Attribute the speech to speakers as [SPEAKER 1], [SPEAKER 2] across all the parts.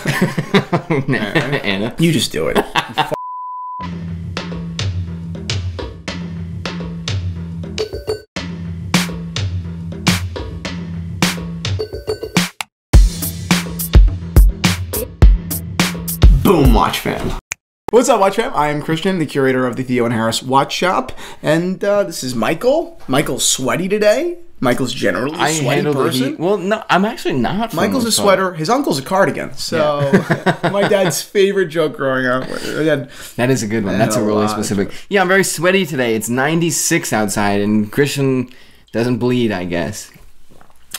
[SPEAKER 1] Anna.
[SPEAKER 2] You just do it. Boom, Watch Fam. What's up, Watch Fam? I am Christian, the curator of the Theo and Harris Watch Shop, and this is Michael. Michael's sweaty today. Michael's generally a sweaty person.
[SPEAKER 1] Well, no, I'm actually not.
[SPEAKER 2] Michael's a sweater. His uncle's a cardigan. So, my dad's favorite joke growing up.
[SPEAKER 1] That is a good one. That's a really specific. Yeah, I'm very sweaty today. It's 96 outside, and Christian doesn't bleed, I guess.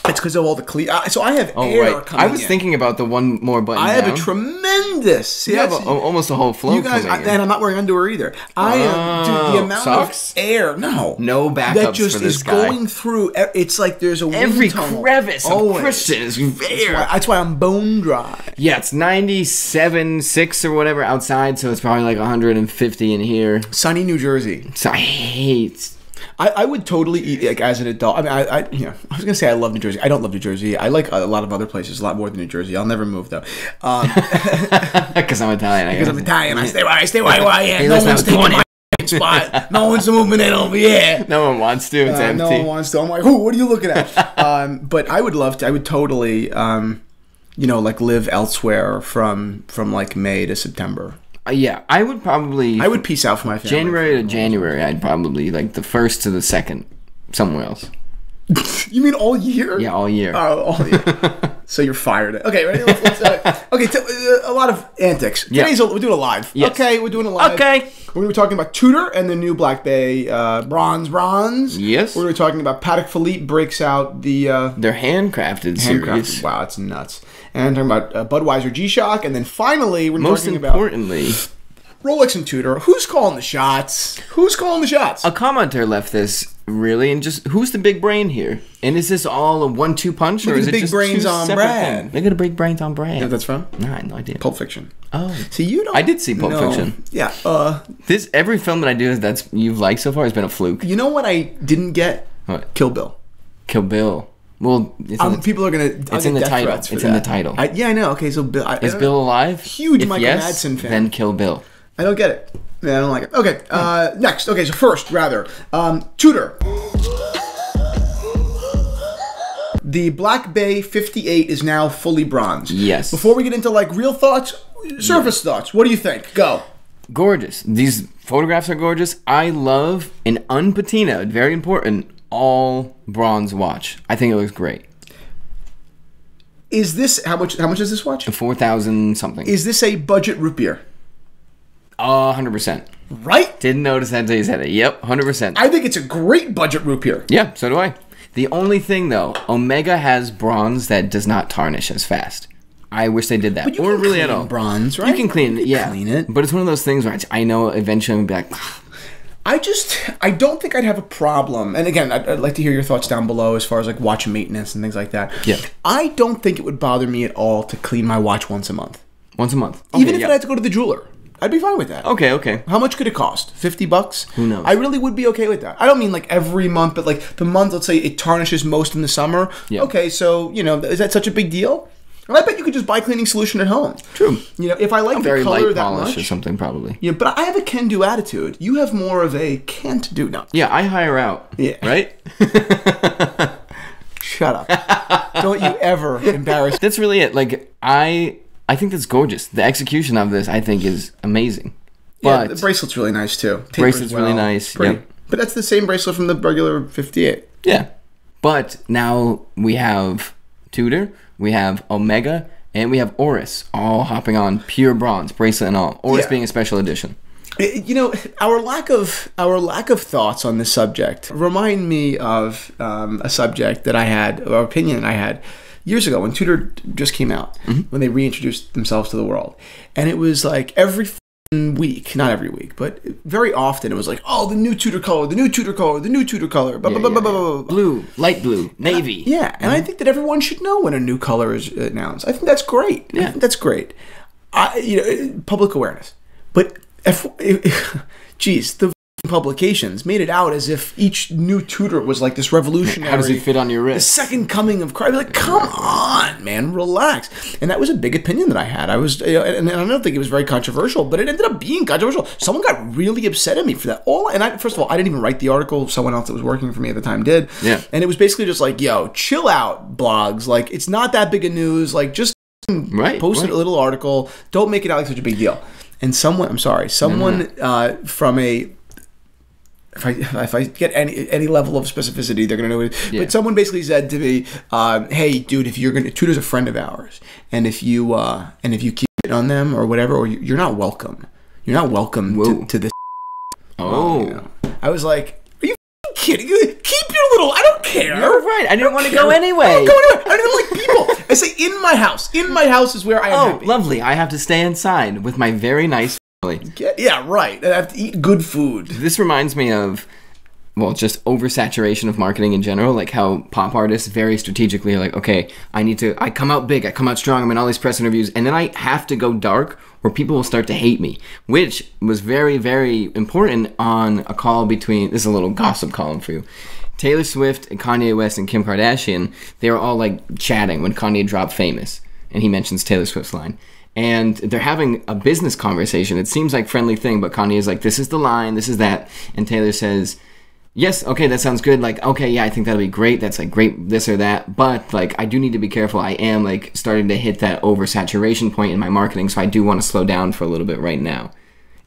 [SPEAKER 2] It's because of all the so I have air coming
[SPEAKER 1] I was thinking about the one more button
[SPEAKER 2] I have a tremendous... See,
[SPEAKER 1] you have almost a whole flow.
[SPEAKER 2] You guys, and I'm not wearing underwear either. I am... Dude, the amount of air... No backups
[SPEAKER 1] that
[SPEAKER 2] just is going through... It's like there's a
[SPEAKER 1] every crevice of Christian is air.
[SPEAKER 2] That's why I'm bone dry.
[SPEAKER 1] Yeah, it's 97.6 or whatever outside, so it's probably like 150 in here.
[SPEAKER 2] Sunny New Jersey.
[SPEAKER 1] So I hate...
[SPEAKER 2] I would totally eat, like, as an adult. I mean, I was gonna say I love New Jersey. I don't love New Jersey. I like a lot of other places a lot more than New Jersey. I'll never move though.
[SPEAKER 1] Because I'm Italian.
[SPEAKER 2] Because I'm Italian. I stay where I am. No one's taking my spot. No one's moving in over here.
[SPEAKER 1] No one wants to. It's empty.
[SPEAKER 2] No one wants to. I'm like, what are you looking at? But I would love to. I would totally, like live elsewhere from like May to September.
[SPEAKER 1] Yeah, I would probably...
[SPEAKER 2] I would peace out for my family.
[SPEAKER 1] January to January, I'd probably, like, the 1st to the 2nd, somewhere else.
[SPEAKER 2] You mean all year?
[SPEAKER 1] Yeah, all year.
[SPEAKER 2] Oh, all year. So you're fired. Okay, ready? A lot of antics.
[SPEAKER 1] Yeah.
[SPEAKER 2] We're doing a live.
[SPEAKER 1] Yes.
[SPEAKER 2] Okay, we're doing a live.
[SPEAKER 1] Okay.
[SPEAKER 2] We're going to be talking about Tudor and the new Black Bay bronze.
[SPEAKER 1] Yes.
[SPEAKER 2] We're going to be talking about Patek Philippe breaks out the...
[SPEAKER 1] Their handcrafted series.
[SPEAKER 2] Wow, it's nuts. And talking about Budweiser G-Shock, and then finally we're talking about...
[SPEAKER 1] Most importantly...
[SPEAKER 2] Rolex and Tudor. Who's calling the shots? Who's calling the shots?
[SPEAKER 1] A commenter left this, really, and just, who's the big brain here? And is this all a 1-2 punch, or is it just
[SPEAKER 2] brains
[SPEAKER 1] two
[SPEAKER 2] on
[SPEAKER 1] separate
[SPEAKER 2] Brad?
[SPEAKER 1] things? Look at the big brains on Brad.
[SPEAKER 2] You know what that's from?
[SPEAKER 1] No, I had no idea.
[SPEAKER 2] Pulp Fiction.
[SPEAKER 1] Oh.
[SPEAKER 2] See, you don't...
[SPEAKER 1] I did see Pulp Fiction.
[SPEAKER 2] Yeah.
[SPEAKER 1] Every film that I do that's you've liked so far has been a fluke.
[SPEAKER 2] You know what I didn't get?
[SPEAKER 1] What?
[SPEAKER 2] Kill Bill.
[SPEAKER 1] Kill Bill. Well,
[SPEAKER 2] people are gonna...
[SPEAKER 1] It's in the title. It's in the title.
[SPEAKER 2] Yeah, I know. Okay, so Bill...
[SPEAKER 1] Is Bill alive?
[SPEAKER 2] Huge
[SPEAKER 1] if
[SPEAKER 2] Michael
[SPEAKER 1] yes,
[SPEAKER 2] Madsen fan.
[SPEAKER 1] Then Kill Bill.
[SPEAKER 2] I don't get it. Yeah, I don't like it. Okay, next. Okay, so first, rather, Tudor. The Black Bay 58 is now fully bronze.
[SPEAKER 1] Yes.
[SPEAKER 2] Before we get into, like, real thoughts, surface thoughts, what do you think? Go.
[SPEAKER 1] Gorgeous. These photographs are gorgeous. I love an unpatinaed, very important, all bronze watch. I think it looks great.
[SPEAKER 2] Is this... How much is this watch?
[SPEAKER 1] 4,000 something.
[SPEAKER 2] Is this a budget root beer?
[SPEAKER 1] 100%.
[SPEAKER 2] Right?
[SPEAKER 1] Didn't notice that until you said it. Yep, 100%.
[SPEAKER 2] I think it's a great budget root beer.
[SPEAKER 1] Yeah, so do I. The only thing, though, Omega has bronze that does not tarnish as fast. I wish they did that.
[SPEAKER 2] But you
[SPEAKER 1] or
[SPEAKER 2] can
[SPEAKER 1] really
[SPEAKER 2] clean
[SPEAKER 1] at all.
[SPEAKER 2] Bronze, right?
[SPEAKER 1] You can clean it, yeah.
[SPEAKER 2] Clean it.
[SPEAKER 1] But it's one of those things where I know eventually I'm going to be like...
[SPEAKER 2] I don't think I'd have a problem. And again, I'd like to hear your thoughts down below as far as like watch maintenance and things like that.
[SPEAKER 1] Yeah.
[SPEAKER 2] I don't think it would bother me at all to clean my watch once a month.
[SPEAKER 1] Once a month. Okay,
[SPEAKER 2] even if I had to go to the jeweler. I'd be fine with that.
[SPEAKER 1] Okay.
[SPEAKER 2] How much could it cost? $50?
[SPEAKER 1] Who knows?
[SPEAKER 2] I really would be okay with that. I don't mean like every month, but like the month, let's say it tarnishes most in the summer.
[SPEAKER 1] Yeah.
[SPEAKER 2] Okay, so, is that such a big deal? And I bet you could just buy cleaning solution at home.
[SPEAKER 1] True.
[SPEAKER 2] If I like the
[SPEAKER 1] very
[SPEAKER 2] color
[SPEAKER 1] light
[SPEAKER 2] that
[SPEAKER 1] polish
[SPEAKER 2] much.
[SPEAKER 1] or something, probably.
[SPEAKER 2] Yeah, but I have a can-do attitude. You have more of a can't-do. No.
[SPEAKER 1] Yeah, I hire out.
[SPEAKER 2] Yeah.
[SPEAKER 1] Right?
[SPEAKER 2] Shut up. Don't you ever embarrass.
[SPEAKER 1] That's really it. Like, I think that's gorgeous. The execution of this, I think, is amazing. But
[SPEAKER 2] yeah, the bracelet's really nice, too.
[SPEAKER 1] Bracelet's really nice.
[SPEAKER 2] Pretty.
[SPEAKER 1] Yep.
[SPEAKER 2] But that's the same bracelet from the regular 58.
[SPEAKER 1] Yeah. But now we have Tudor, we have Omega, and we have Oris all hopping on pure bronze, bracelet and all. Oris being a special edition.
[SPEAKER 2] Our lack of thoughts on this subject remind me of a subject that I had, or opinion I had, years ago when Tudor just came out, when they reintroduced themselves to the world. And it was like every week, not every week, but very often it was like, oh, the new Tudor color, the new Tudor color, the new Tudor color, blah, blah, blah, blah, blah, blah.
[SPEAKER 1] Blue, light blue, navy.
[SPEAKER 2] And I think that everyone should know when a new color is announced. I think that's great.
[SPEAKER 1] Yeah.
[SPEAKER 2] I think that's great. Public awareness. But, geez, the publications made it out as if each new Tudor was like this revolutionary.
[SPEAKER 1] How does it fit on your
[SPEAKER 2] The
[SPEAKER 1] wrist?
[SPEAKER 2] second coming of Christ. Like, come on, man, relax. And that was a big opinion that I had. I was, and I don't think it was very controversial, but it ended up being controversial. Someone got really upset at me for that. First of all, I didn't even write the article. Someone else that was working for me at the time did.
[SPEAKER 1] Yeah.
[SPEAKER 2] And it was basically just like, yo, chill out, blogs. Like, it's not that big of news. Like, just post a little article. Don't make it out like such a big deal. And someone from a, if I get any level of specificity, they're gonna know it. Yeah. But someone basically said to me, "Hey, dude, if you're gonna, Tudor's a friend of ours, and if you keep it on them or whatever, or you're not welcome. You're not welcome to this."
[SPEAKER 1] Oh,
[SPEAKER 2] you know? I was like, "Are you kidding? Keep your little. I don't care.
[SPEAKER 1] You're right. I didn't want to go anyway.
[SPEAKER 2] I don't go anywhere. I don't even like people. I say in my house. In my house is where I am happy.
[SPEAKER 1] Lovely. I have to stay inside with my very nice family.
[SPEAKER 2] Yeah, right. I have to eat good food.
[SPEAKER 1] This reminds me of, well, just oversaturation of marketing in general, like how pop artists very strategically are like, okay, I come out big, I come out strong, I'm in all these press interviews, and then I have to go dark or people will start to hate me, which was very, very important on a call between, this is a little gossip column for you, Taylor Swift and Kanye West and Kim Kardashian. They were all like chatting when Kanye dropped Famous, and he mentions Taylor Swift's line. And they're having a business conversation. It seems like friendly thing, but Kanye is like, this is the line, this is that. And Taylor says, yes, okay, that sounds good. Like, okay, yeah, I think that'll be great. That's like great, this or that. But like, I do need to be careful. I am like starting to hit that oversaturation point in my marketing, so I do want to slow down for a little bit right now.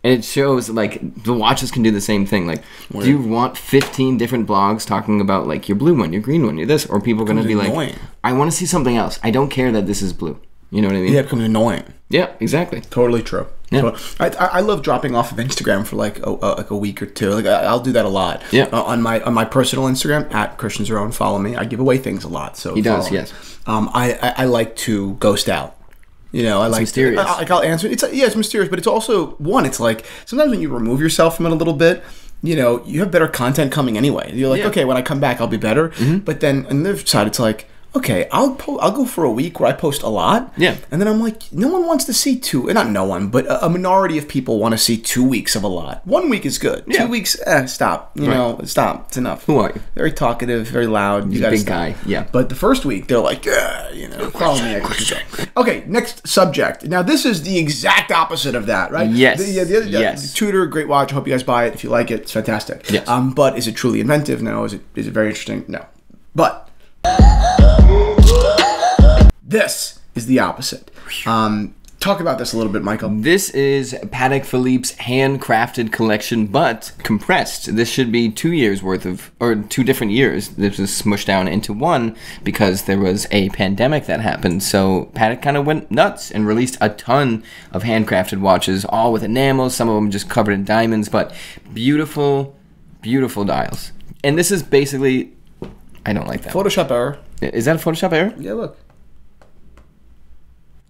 [SPEAKER 1] And it shows like the watches can do the same thing. Like, do you want 15 different blogs talking about like your blue one, your green one, your this, or people going to be like, I want to see something else. I don't care that this is blue. You know what I mean?
[SPEAKER 2] Yeah, it becomes annoying.
[SPEAKER 1] Yeah, exactly.
[SPEAKER 2] Totally true.
[SPEAKER 1] Yeah.
[SPEAKER 2] I love dropping off of Instagram for like a week or two. Like I'll do that a lot.
[SPEAKER 1] Yeah.
[SPEAKER 2] On my personal Instagram at Christian Zerone, follow me. I give away things a lot. So
[SPEAKER 1] he does. Yes.
[SPEAKER 2] I like to ghost out. You know, I like
[SPEAKER 1] mysterious.
[SPEAKER 2] I'll answer. It's mysterious, but it's also it's like sometimes when you remove yourself from it a little bit, you know, you have better content coming anyway. You're like, okay, when I come back, I'll be better. Mm-hmm. But then on the other side, it's like, okay, I'll go for a week where I post a lot.
[SPEAKER 1] Yeah.
[SPEAKER 2] And then I'm like, no one wants to see not no one, but a minority of people want to see 2 weeks of a lot. 1 week is good.
[SPEAKER 1] Yeah.
[SPEAKER 2] 2 weeks, stop. You know, stop. It's enough.
[SPEAKER 1] Who are you?
[SPEAKER 2] Very talkative, very loud.
[SPEAKER 1] You're a big guy. Yeah.
[SPEAKER 2] But the first week, they're like, yeah, you know, follow me. Okay, next subject. Now, this is the exact opposite of that, right?
[SPEAKER 1] Yes.
[SPEAKER 2] The Tudor, great watch. I hope you guys buy it. If you like it, it's fantastic.
[SPEAKER 1] Yes.
[SPEAKER 2] But is it truly inventive? No. Is it very interesting? No. But this is the opposite. Talk about this a little bit, Michael.
[SPEAKER 1] This is Patek Philippe's handcrafted collection, but compressed. This should be 2 years worth of, or 2 different years. This was smushed down into one because there was a pandemic that happened. So Patek kind of went nuts and released a ton of handcrafted watches, all with enamels, some of them just covered in diamonds, but beautiful, beautiful dials. And this is basically, I don't like that.
[SPEAKER 2] Photoshop error.
[SPEAKER 1] Is that a Photoshop error?
[SPEAKER 2] Yeah, look.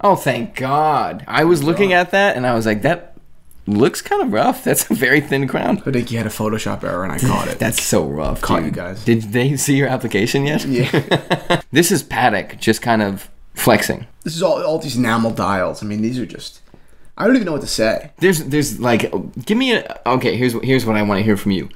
[SPEAKER 1] Oh, thank God. I was looking at that, and I was like, that looks kind of rough. That's a very thin crown.
[SPEAKER 2] I think you had a Photoshop error, and I caught it.
[SPEAKER 1] That's so rough,
[SPEAKER 2] Caught
[SPEAKER 1] dude.
[SPEAKER 2] you guys.
[SPEAKER 1] Did they see your application yet?
[SPEAKER 2] Yeah.
[SPEAKER 1] This is Patek just kind of flexing.
[SPEAKER 2] This is all these enamel dials. I mean, these are just, I don't even know what to say.
[SPEAKER 1] There's like, give me okay, here's what I want to hear from you.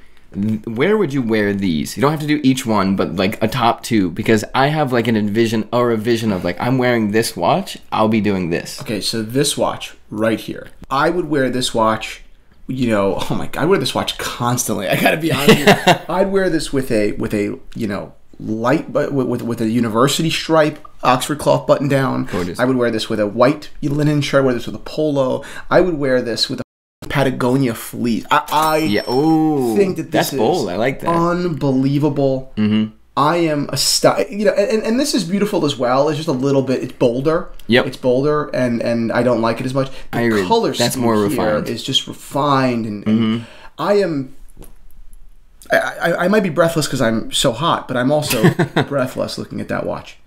[SPEAKER 1] Where would you wear these? You don't have to do each one, but like a top 2, because I have like a vision of like, I'm wearing this watch, I'll be doing this.
[SPEAKER 2] Okay, so this watch right here. I would wear this watch, you know, oh my God, I wear this watch constantly. I gotta be honest with you. I'd wear this with a you know, light, but with a university stripe Oxford cloth button down.
[SPEAKER 1] Gorgeous.
[SPEAKER 2] I would wear this with a white linen shirt. I would wear this with a polo. I would wear this with a Patagonia fleece. I think that
[SPEAKER 1] that's bold. I like that.
[SPEAKER 2] Unbelievable.
[SPEAKER 1] Mm-hmm.
[SPEAKER 2] I am a you know, and this is beautiful as well. It's just a little bit. It's bolder.
[SPEAKER 1] Yep.
[SPEAKER 2] It's bolder, and I don't like it as much. The
[SPEAKER 1] I agree.
[SPEAKER 2] color
[SPEAKER 1] That's
[SPEAKER 2] scheme
[SPEAKER 1] more
[SPEAKER 2] here
[SPEAKER 1] refined.
[SPEAKER 2] is just refined, and
[SPEAKER 1] Mm-hmm.
[SPEAKER 2] I am. I might be breathless because I'm so hot, but I'm also breathless looking at that watch.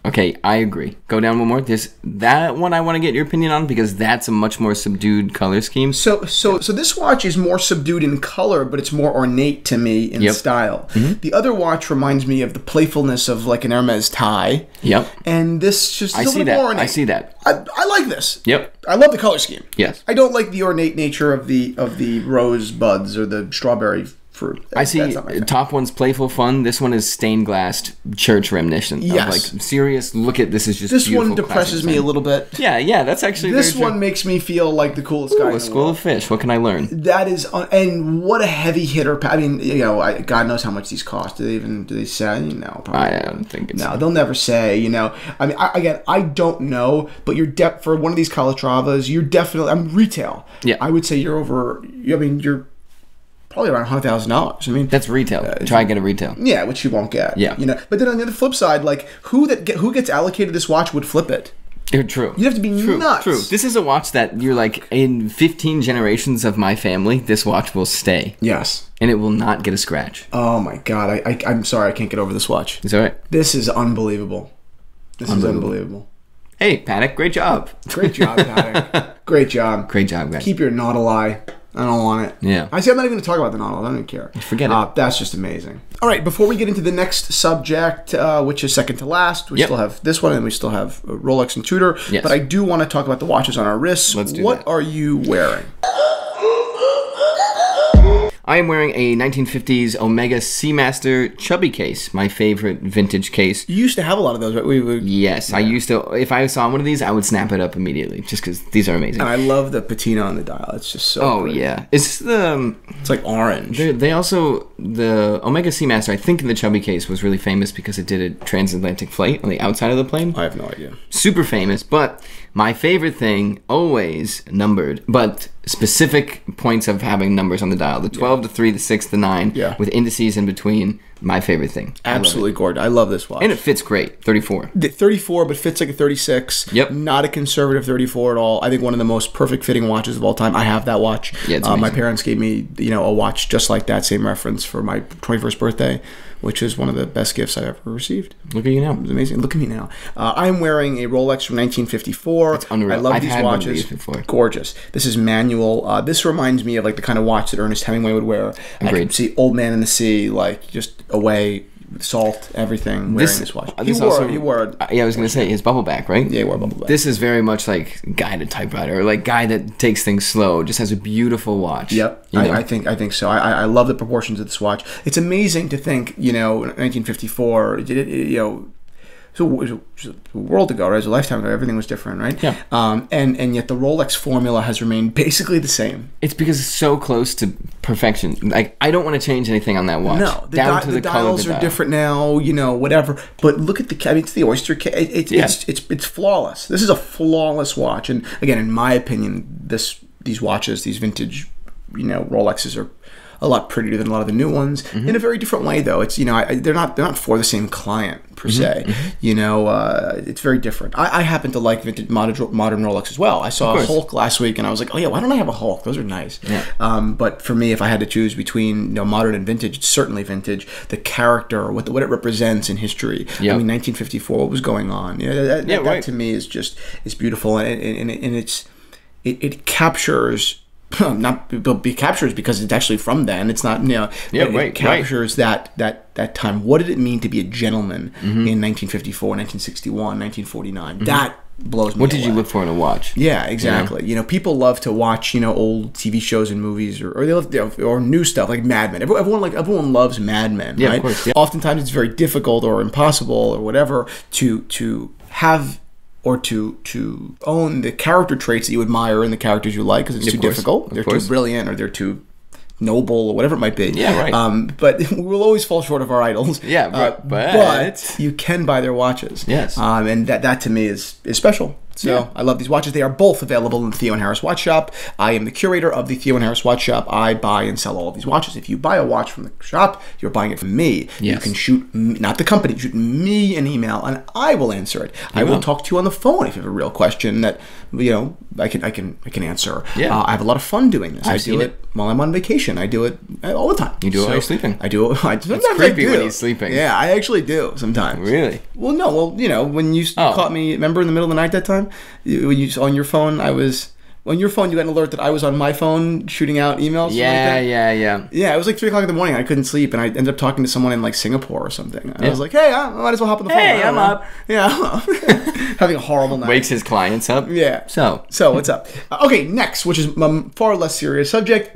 [SPEAKER 1] Okay, I agree. Go down one more. That one I want to get your opinion on because that's a much more subdued color scheme.
[SPEAKER 2] So this watch is more subdued in color, but it's more ornate to me in style. The other watch reminds me of the playfulness of like an Hermes tie.
[SPEAKER 1] Yep.
[SPEAKER 2] And this just is a little more ornate.
[SPEAKER 1] I see that.
[SPEAKER 2] I like this.
[SPEAKER 1] Yep.
[SPEAKER 2] I love the color scheme.
[SPEAKER 1] Yes.
[SPEAKER 2] I don't like the ornate nature of the rose buds or the strawberry fruit.
[SPEAKER 1] I see top one's playful fun. This one is stained glass church reminiscent.
[SPEAKER 2] Yes.
[SPEAKER 1] Of like serious, look at this is just
[SPEAKER 2] this
[SPEAKER 1] beautiful.
[SPEAKER 2] One depresses me a little bit.
[SPEAKER 1] Yeah, that's actually
[SPEAKER 2] this one makes me feel like the coolest guy in the world.
[SPEAKER 1] A school of fish. What can I learn?
[SPEAKER 2] That is, and what a heavy hitter. I mean, God knows how much these cost. Do they say? No, probably.
[SPEAKER 1] I don't think it's.
[SPEAKER 2] No, they'll never say. I mean, I don't know, but for one of these Calatravas, you're definitely. I'm retail.
[SPEAKER 1] Yeah,
[SPEAKER 2] I would say you're over. I mean, you're probably around $100,000. I mean,
[SPEAKER 1] that's retail. Try and get a retail.
[SPEAKER 2] Yeah, which you won't get.
[SPEAKER 1] Yeah,
[SPEAKER 2] But then on the other flip side, like who gets allocated this watch would flip it.
[SPEAKER 1] True.
[SPEAKER 2] You have to be nuts.
[SPEAKER 1] True. This is a watch that you're like in 15 generations of my family. This watch will stay.
[SPEAKER 2] Yes.
[SPEAKER 1] And it will not get a scratch.
[SPEAKER 2] Oh my God! I'm sorry, I can't get over this watch.
[SPEAKER 1] It's all right.
[SPEAKER 2] This is unbelievable. This is unbelievable.
[SPEAKER 1] Hey, Patek, great job.
[SPEAKER 2] Great job, Patek. Great job.
[SPEAKER 1] Great job, guys.
[SPEAKER 2] Keep your naughtal eye. I don't want it.
[SPEAKER 1] Yeah.
[SPEAKER 2] I'm not even going to talk about the naughtal. I don't even care.
[SPEAKER 1] Forget it.
[SPEAKER 2] That's just amazing. All right, before we get into the next subject, which is second to last, we still have this one and we still have Rolex and Tudor.
[SPEAKER 1] Yes.
[SPEAKER 2] But I do want to talk about the watches on our wrists.
[SPEAKER 1] Let's do
[SPEAKER 2] What
[SPEAKER 1] that.
[SPEAKER 2] are you wearing?
[SPEAKER 1] I am wearing a 1950s Omega Seamaster chubby case, my favorite vintage case.
[SPEAKER 2] You used to have a lot of those, right?
[SPEAKER 1] Yes, I used to. If I saw one of these, I would snap it up immediately, just because these are amazing.
[SPEAKER 2] And I love the patina on the dial. It's just so pretty.
[SPEAKER 1] Yeah. It's
[SPEAKER 2] like orange.
[SPEAKER 1] They also, the Omega Seamaster, I think in the chubby case, was really famous because it did a transatlantic flight on the outside of the plane.
[SPEAKER 2] I have no idea.
[SPEAKER 1] Super famous, but my favorite thing, always numbered, but specific points of having numbers on the dial. The 12, the 3, the 6, the 9, with indices in between. My favorite thing.
[SPEAKER 2] Absolutely gorgeous. I love this watch.
[SPEAKER 1] And it fits great. 34.
[SPEAKER 2] The 34, but fits like a 36.
[SPEAKER 1] Yep.
[SPEAKER 2] Not a conservative 34 at all. I think one of the most perfect fitting watches of all time. I have that watch.
[SPEAKER 1] Yeah, it's
[SPEAKER 2] my parents gave me, a watch just like that, same reference for my 21st birthday, which is one of the best gifts I've ever received.
[SPEAKER 1] Look at you now.
[SPEAKER 2] It was amazing. Look at me now. I'm wearing a Rolex from 1954.
[SPEAKER 1] It's unreal.
[SPEAKER 2] I love
[SPEAKER 1] I've
[SPEAKER 2] these
[SPEAKER 1] had
[SPEAKER 2] watches.
[SPEAKER 1] One of these before.
[SPEAKER 2] Gorgeous. This is manual. This reminds me of like the kind of watch that Ernest Hemingway would wear.
[SPEAKER 1] Agreed.
[SPEAKER 2] I could see Old Man in the Sea, like just away, salt, everything, wearing this watch. He wore
[SPEAKER 1] I was going to say, his bubble back, right?
[SPEAKER 2] Yeah, he wore a bubble back.
[SPEAKER 1] This is very much like guided typewriter, or like guy that takes things slow, just has a beautiful watch.
[SPEAKER 2] Yep, I think so. I love the proportions of this watch. It's amazing to think, 1954, so it was a world ago, right? It was a lifetime ago. Everything was different, right?
[SPEAKER 1] Yeah.
[SPEAKER 2] And yet the Rolex formula has remained basically the same.
[SPEAKER 1] It's because it's so close to perfection. Like, I don't want to change anything on that watch.
[SPEAKER 2] No,
[SPEAKER 1] the
[SPEAKER 2] dials are different now, whatever. But look at it's the Oyster case. It's flawless. This is a flawless watch. And again, in my opinion, these watches, these vintage, Rolexes are a lot prettier than a lot of the new ones in a very different way, though. It's they're not for the same client per se. It's very different. I happen to like vintage modern Rolex as well. I saw a Hulk last week, and I was like, oh yeah, why don't I have a Hulk? Those are nice. Yeah. But for me, if I had to choose between modern and vintage, it's certainly vintage. The character, what it represents in history. Yep. I mean, 1954, what was going on? That to me is beautiful, and it captures. It captures because it's actually from then. It's not, it captures that time. What did it mean to be a gentleman in 1954, 1961, 1949? That blows me away.
[SPEAKER 1] What did you look for in a watch?
[SPEAKER 2] Yeah, exactly. People love to watch, old TV shows and movies or they love, or new stuff like Mad Men. Everyone loves Mad Men, right?
[SPEAKER 1] Of course, yeah.
[SPEAKER 2] Oftentimes it's very difficult or impossible or whatever to have or to own the character traits that you admire in the characters you like, because it's too difficult. They're too brilliant, or they're too noble, or whatever it might be.
[SPEAKER 1] Yeah, right.
[SPEAKER 2] But we'll always fall short of our idols.
[SPEAKER 1] Yeah,
[SPEAKER 2] but you can buy their watches.
[SPEAKER 1] Yes.
[SPEAKER 2] And that to me is special. So
[SPEAKER 1] Yeah.
[SPEAKER 2] I love these watches. They are both available in the Theo and Harris Watch Shop. I am the curator of the Theo and Harris Watch Shop. I buy and sell all of these watches. If you buy a watch from the shop, you're buying it from me.
[SPEAKER 1] Yes.
[SPEAKER 2] You can shoot, not the company, shoot me an email, and I will answer it. I will talk to you on the phone if you have a real question that I can answer.
[SPEAKER 1] Yeah.
[SPEAKER 2] I have a lot of fun doing this. I
[SPEAKER 1] seen
[SPEAKER 2] do it while I'm on vacation. I do it all the time.
[SPEAKER 1] You do it while you're sleeping.
[SPEAKER 2] I do it. Sometimes
[SPEAKER 1] It's creepy
[SPEAKER 2] I do.
[SPEAKER 1] when he's sleeping.
[SPEAKER 2] Yeah, I actually do sometimes.
[SPEAKER 1] Really?
[SPEAKER 2] Well, no. Well, when you caught me, remember in the middle of the night that time, when you on your phone, on your phone, you got an alert that I was on my phone shooting out emails.
[SPEAKER 1] Yeah.
[SPEAKER 2] Yeah, it was like 3 o'clock in the morning. I couldn't sleep, and I ended up talking to someone in like Singapore or something. I was like, "Hey, I might as well hop on the phone."
[SPEAKER 1] Hey, I'm up.
[SPEAKER 2] Yeah, having a horrible night.
[SPEAKER 1] Wakes his clients up.
[SPEAKER 2] Yeah.
[SPEAKER 1] So
[SPEAKER 2] what's up? Okay, next, which is a far less serious subject.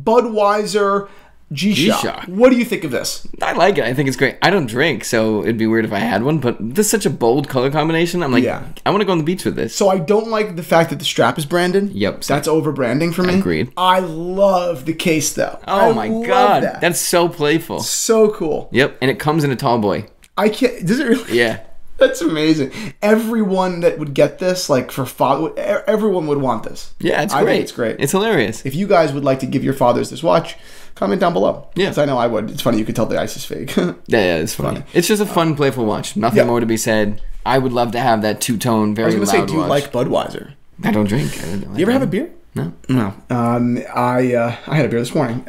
[SPEAKER 2] Budweiser G-Shock.
[SPEAKER 1] G-Shock.
[SPEAKER 2] What do you think of this?
[SPEAKER 1] I like it. I think it's great. I don't drink, so it'd be weird if I had one, but this is such a bold color combination. I'm like, I want to go on the beach with this.
[SPEAKER 2] So I don't like the fact that the strap is branded.
[SPEAKER 1] Yep.
[SPEAKER 2] That's over branding for me.
[SPEAKER 1] Agreed.
[SPEAKER 2] I love the case though.
[SPEAKER 1] Oh
[SPEAKER 2] I
[SPEAKER 1] my
[SPEAKER 2] love
[SPEAKER 1] god.
[SPEAKER 2] that.
[SPEAKER 1] That's so playful.
[SPEAKER 2] So cool.
[SPEAKER 1] Yep. And it comes in a tall boy.
[SPEAKER 2] I can't. Does it really?
[SPEAKER 1] Yeah.
[SPEAKER 2] That's amazing. Everyone that would get this, like for father, everyone would want this.
[SPEAKER 1] Yeah, it's
[SPEAKER 2] I
[SPEAKER 1] great.
[SPEAKER 2] think it's great.
[SPEAKER 1] It's hilarious.
[SPEAKER 2] If you guys would like to give your fathers this watch, comment down below.
[SPEAKER 1] Yeah.
[SPEAKER 2] 'Cause I know I would. It's funny. You could tell the ice is fake.
[SPEAKER 1] Yeah, it's funny. It's just a fun, playful watch. Nothing more to be said. I would love to have that two-tone, very
[SPEAKER 2] I was going
[SPEAKER 1] loud
[SPEAKER 2] to say, do you
[SPEAKER 1] watch.
[SPEAKER 2] like Budweiser?
[SPEAKER 1] I don't drink.
[SPEAKER 2] You ever have a beer?
[SPEAKER 1] No.
[SPEAKER 2] No. I had a beer this morning.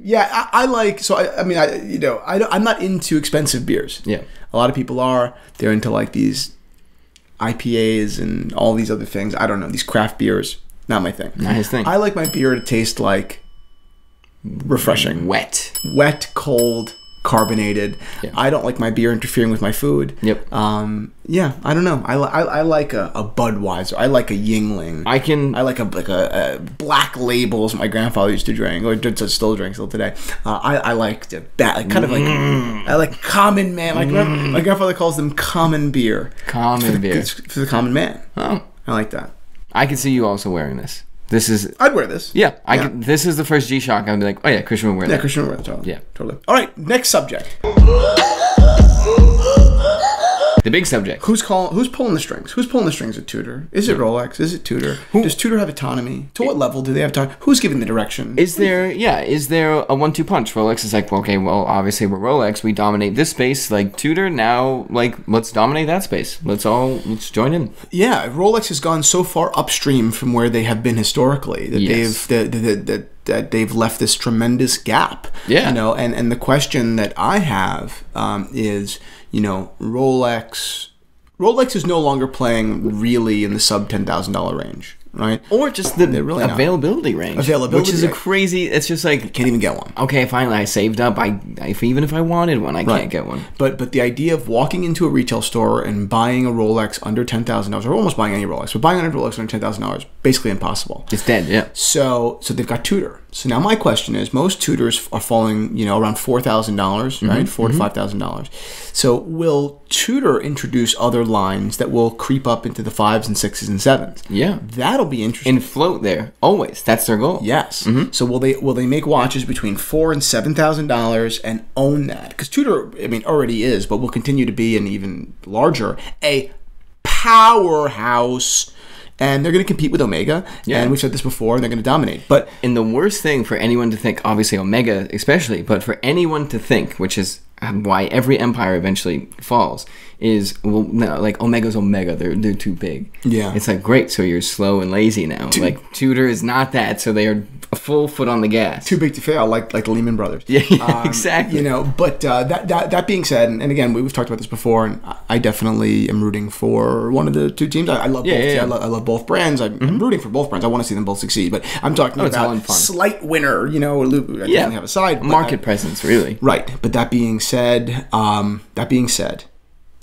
[SPEAKER 2] Yeah, I like. So I'm not into expensive beers.
[SPEAKER 1] Yeah.
[SPEAKER 2] A lot of people are. They're into like these IPAs and all these other things. I don't know, these craft beers. Not my thing.
[SPEAKER 1] Not his thing.
[SPEAKER 2] I like my beer to taste like refreshing,
[SPEAKER 1] Wet.
[SPEAKER 2] cold, carbonated.
[SPEAKER 1] Yeah.
[SPEAKER 2] I don't like my beer interfering with my food.
[SPEAKER 1] Yep.
[SPEAKER 2] Yeah, I don't know. I like a Budweiser. I like a Yingling. I like a Black Labels. My grandfather used to drink, or still drinks till today. I like the I like common man. My grandfather calls them common beer.
[SPEAKER 1] Common beer.
[SPEAKER 2] It's for the common man.
[SPEAKER 1] Oh.
[SPEAKER 2] I like that.
[SPEAKER 1] I can see you also wearing this. This is...
[SPEAKER 2] I'd wear this.
[SPEAKER 1] Yeah. This is the first G-Shock. I'd be like, oh yeah, Christian would wear that.
[SPEAKER 2] Yeah, Christian would wear that. Totally.
[SPEAKER 1] Yeah.
[SPEAKER 2] Totally. All right, next subject.
[SPEAKER 1] The big subject.
[SPEAKER 2] Who's pulling the strings? Who's pulling the strings at Tudor? Is it Rolex? Is it Tudor? Does Tudor have autonomy? To what level do they have autonomy? Who's giving the direction?
[SPEAKER 1] Is there a 1-2 punch? Rolex is like, okay, well, obviously we're Rolex. We dominate this space. Like Tudor, now, like, let's dominate that space. Let's join in.
[SPEAKER 2] Yeah, Rolex has gone so far upstream from where they have been historically that that they've left this tremendous gap.
[SPEAKER 1] Yeah.
[SPEAKER 2] And the question that I have is, Rolex is no longer playing really in the sub $10,000 range, right?
[SPEAKER 1] Or just the
[SPEAKER 2] really not.
[SPEAKER 1] availability range.
[SPEAKER 2] Availability,
[SPEAKER 1] which is a crazy... It's just like...
[SPEAKER 2] Can't even get one.
[SPEAKER 1] Okay, finally, I saved up. Even if I wanted one, I can't get one.
[SPEAKER 2] But the idea of walking into a retail store and buying a Rolex under $10,000, or almost buying any Rolex, but buying a Rolex under $10,000, basically impossible.
[SPEAKER 1] It's dead, yeah.
[SPEAKER 2] So they've got Tudor. So now my question is, most Tudors are falling, around $4,000, right? $4,000 to $5,000. So will Tudor introduce other lines that will creep up into the 5s and 6s and 7s?
[SPEAKER 1] Yeah.
[SPEAKER 2] That'll be interesting.
[SPEAKER 1] And float there. Always. That's their goal.
[SPEAKER 2] Yes. So will they make watches between $4,000 and $7,000 and own that? Because Tudor, already is, but will continue to be an even larger, a powerhouse. And they're going to compete with Omega. Yeah. And we've said this before, and they're going to dominate. But
[SPEAKER 1] and the worst thing for anyone to think, obviously Omega especially, but for anyone to think, which is why every empire eventually falls, is, well, no, like Omega's Omega. They're too big.
[SPEAKER 2] Yeah.
[SPEAKER 1] It's like, great, so you're slow and lazy now. Like Tudor is not that, so they are a full foot on the gas.
[SPEAKER 2] Too big to fail, like the Lehman Brothers.
[SPEAKER 1] Yeah, exactly.
[SPEAKER 2] But that being said, and again, we've talked about this before, and I definitely am rooting for one of the two teams. I love both. Yeah. I love both brands. I'm rooting for both brands. I want to see them both succeed. But I'm talking about slight winner. I definitely have a side.
[SPEAKER 1] Market presence, really.
[SPEAKER 2] Right. But that being said,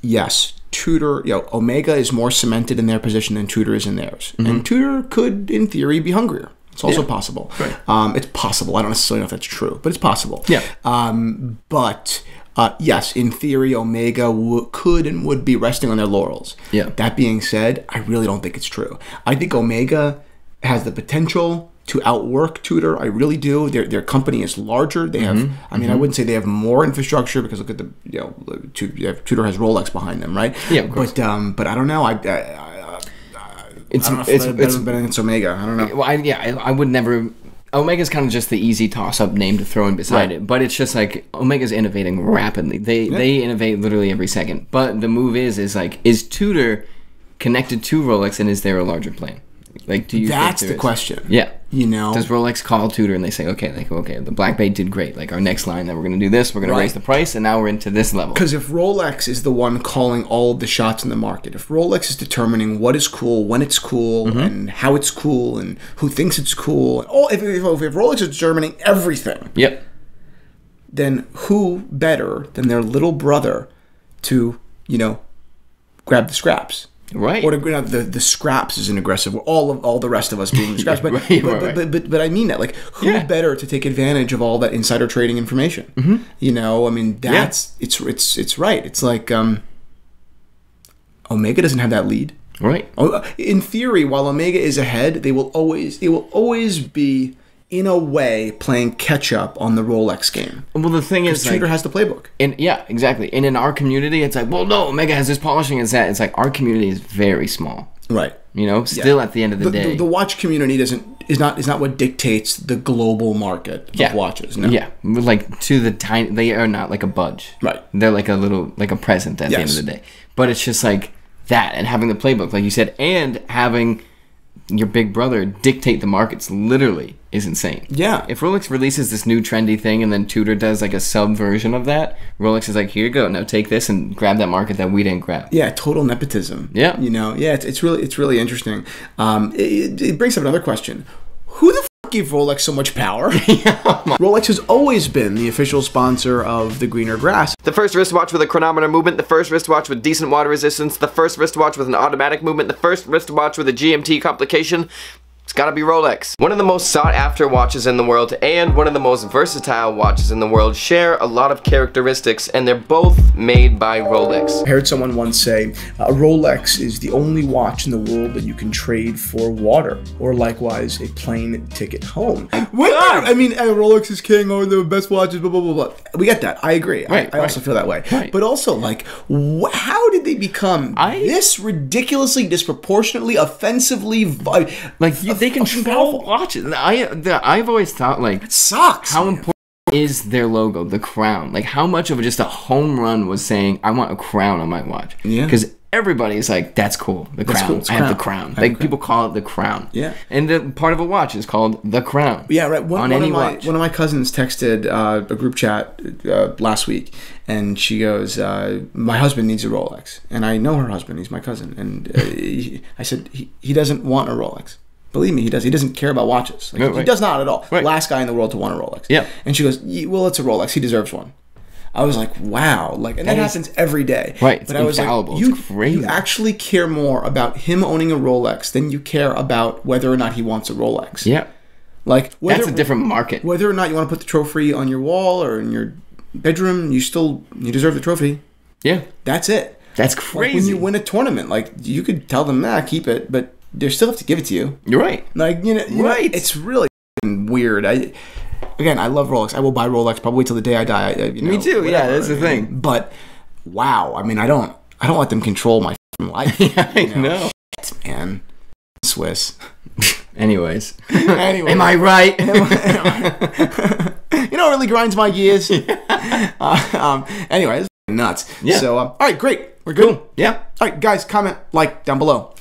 [SPEAKER 2] yes, Tudor, Omega is more cemented in their position than Tudor is in theirs. And Tudor could, in theory, be hungrier. It's also possible. Right. It's possible. I don't necessarily know if that's true, but it's possible.
[SPEAKER 1] Yeah.
[SPEAKER 2] Yes, in theory, Omega could and would be resting on their laurels.
[SPEAKER 1] Yeah.
[SPEAKER 2] That being said, I really don't think it's true. I think Omega has the potential to outwork Tudor. I really do. Their company is larger. They have, I mean, I wouldn't say they have more infrastructure because look at the, Tudor has Rolex behind them, right?
[SPEAKER 1] Yeah, of course.
[SPEAKER 2] But I don't know. It's better than Omega. I don't know.
[SPEAKER 1] Well, I would never. Omega's kind of just the easy toss-up name to throw in beside it, but it's just like Omega's innovating rapidly. They innovate literally every second. But the move is like, is Tudor connected to Rolex, and is there a larger plan? Like, do you?
[SPEAKER 2] That's
[SPEAKER 1] think
[SPEAKER 2] the question.
[SPEAKER 1] Yeah.
[SPEAKER 2] You know,
[SPEAKER 1] does Rolex call Tudor and they say, okay, the Black Bay did great. Like, our next line that we're going to do this, we're going to raise the price, and now we're into this level.
[SPEAKER 2] Because if Rolex is the one calling all of the shots in the market, if Rolex is determining what is cool, when it's cool, and how it's cool, and who thinks it's cool, and if Rolex is determining everything, then who better than their little brother to, grab the scraps?
[SPEAKER 1] Right.
[SPEAKER 2] Or the scraps is an aggressive. All the rest of us being the scraps. But, but I mean that. Like, who better to take advantage of all that insider trading information? I mean, that's it's right. It's like Omega doesn't have that lead.
[SPEAKER 1] Right.
[SPEAKER 2] In theory, while Omega is ahead, they will always be, in a way, playing catch up on the Rolex game.
[SPEAKER 1] Well, the thing is,
[SPEAKER 2] Tudor has the playbook.
[SPEAKER 1] And yeah, exactly. And in our community, it's like, well, no, Omega has this polishing and that. It's like, our community is very small.
[SPEAKER 2] Right.
[SPEAKER 1] Still at the end of the day,
[SPEAKER 2] the watch community is not what dictates the global market of watches. No.
[SPEAKER 1] Yeah, like to the tiny, they are not like a budge.
[SPEAKER 2] Right.
[SPEAKER 1] They're like a present at the end of the day. But it's just like that, and having the playbook, like you said, and having your big brother dictate the markets literally is insane.
[SPEAKER 2] Yeah.
[SPEAKER 1] If Rolex releases this new trendy thing and then Tudor does like a sub version of that, Rolex is like, here you go, now take this and grab that market that we didn't grab.
[SPEAKER 2] Yeah, total nepotism.
[SPEAKER 1] Yeah.
[SPEAKER 2] It's really interesting. It brings up another question. Who the fuck gave Rolex so much power? Rolex has always been the official sponsor of the greener grass.
[SPEAKER 1] The first wristwatch with a chronometer movement, the first wristwatch with decent water resistance, the first wristwatch with an automatic movement, the first wristwatch with a GMT complication. It's gotta be Rolex. One of the most sought after watches in the world and one of the most versatile watches in the world share a lot of characteristics, and they're both made by Rolex.
[SPEAKER 2] I heard someone once say, a Rolex is the only watch in the world that you can trade for water, or likewise a plane ticket home. I mean, Rolex is king, or the best watches, blah, blah, blah, blah. We get that. I agree. I also feel that way. Right. But also, like, how did they become this ridiculously, disproportionately, offensively,
[SPEAKER 1] they control watches. I've always thought, like,
[SPEAKER 2] it sucks.
[SPEAKER 1] How important is their logo, the crown? Like, how much of just a home run was saying, I want a crown on my watch? Yeah. Because everybody's like, that's cool. The crown. Cool. I have the crown. Like, people call it the crown.
[SPEAKER 2] Yeah.
[SPEAKER 1] And the part of a watch is called the crown.
[SPEAKER 2] Yeah, right. One of my cousins texted a group chat last week, and she goes, my husband needs a Rolex. And I know her husband. He's my cousin. And I said, he doesn't want a Rolex. Believe me, he does. He doesn't care about watches. Like, he does not at all. Right. Last guy in the world to want a Rolex.
[SPEAKER 1] Yeah.
[SPEAKER 2] And she goes, well, it's a Rolex. He deserves one. I was like, wow. Like, and that happens every day.
[SPEAKER 1] Right. It's
[SPEAKER 2] but I was
[SPEAKER 1] infallible.
[SPEAKER 2] Like,
[SPEAKER 1] it's crazy.
[SPEAKER 2] You actually care more about him owning a Rolex than you care about whether or not he wants a Rolex.
[SPEAKER 1] Yeah.
[SPEAKER 2] Like,
[SPEAKER 1] that's a different market.
[SPEAKER 2] Whether or not you want to put the trophy on your wall or in your bedroom, you deserve the trophy.
[SPEAKER 1] Yeah.
[SPEAKER 2] That's it.
[SPEAKER 1] That's crazy.
[SPEAKER 2] Like, when you win a tournament, like, you could tell them, keep it, but they still have to give it to you.
[SPEAKER 1] You're right.
[SPEAKER 2] Like, right. It's really weird. I love Rolex. I will buy Rolex probably till the day I die.
[SPEAKER 1] Me too. Whatever. Yeah, that's the thing.
[SPEAKER 2] But wow, I mean, I don't let them control my life.
[SPEAKER 1] Yeah, I know.
[SPEAKER 2] Shit, man. Swiss.
[SPEAKER 1] Anyways. Am I right?
[SPEAKER 2] You know what really grinds my gears? Anyway, it's nuts. Yeah. So, all right, great. We're good.
[SPEAKER 1] Cool. Yeah.
[SPEAKER 2] All right, guys, comment, like down below.